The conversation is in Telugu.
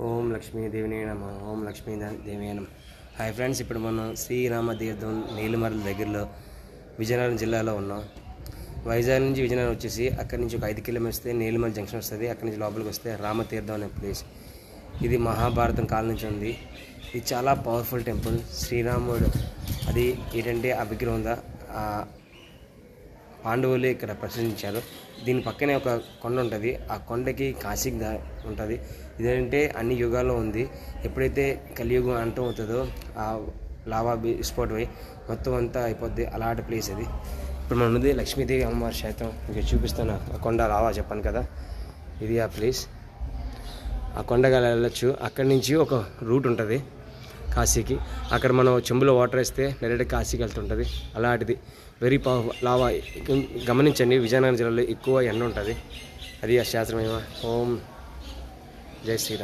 ఓం లక్ష్మీదేవినే నమ. ఓం లక్ష్మీదేవి నమ. హాయ్ ఫ్రెండ్స్, ఇప్పుడు మనం శ్రీరామ తీర్థం నీలిమర్ల దగ్గరలో విజయనగరం జిల్లాలో ఉన్నాం. వైజాగ్ నుంచి విజయనగరం వచ్చేసి అక్కడి నుంచి ఒక 5 కిలోమీటర్స్ వస్తే నీలిమర్ల జంక్షన్ వస్తుంది. అక్కడి నుంచి లోపలికి వస్తే రామతీర్థం అనే ప్లేస్. ఇది మహాభారతం కాలం నుంచి ఉంది. ఇది చాలా పవర్ఫుల్ టెంపుల్. శ్రీరాముడు అది ఏంటంటే ఆ విగ్రహం ఉందా, పాండవులు ఇక్కడ ప్రదర్శించారు. దీని పక్కనే ఒక కొండ ఉంటుంది. ఆ కొండకి కాశీ ఉంటుంది. ఇదేంటంటే అన్ని యుగాల్లో ఉంది. ఎప్పుడైతే కలియుగం అంతం అవుతుందో ఆ లావా విస్ఫోటం అయి మొత్తం అంతా అయిపోద్ది. అలాంటి ప్లేస్ అది. ఇప్పుడు మనం ఉన్నది లక్ష్మీదేవి అమ్మవారి క్షేత్రం. ఇంకా చూపిస్తాను. ఆ కొండ లావా చెప్పాను కదా, ఇది ఆ ప్లేస్. ఆ కొండగా వెళ్ళొచ్చు. అక్కడి నుంచి ఒక రూట్ ఉంటుంది కాశీకి. అక్కడ మనం చెంబులో వాటర్ వేస్తే డైరెక్ట్ కాశీకి వెళ్తుంటుంది. అలాంటిది వెరీ పవర్ఫుల్ లావా. గమనించండి, విజయనగరం జిల్లాలో ఎక్కువ ఎండ ఉంటుంది. అది ఆ శాస్త్రమేమో. ఓం జై శ్రీరామ్.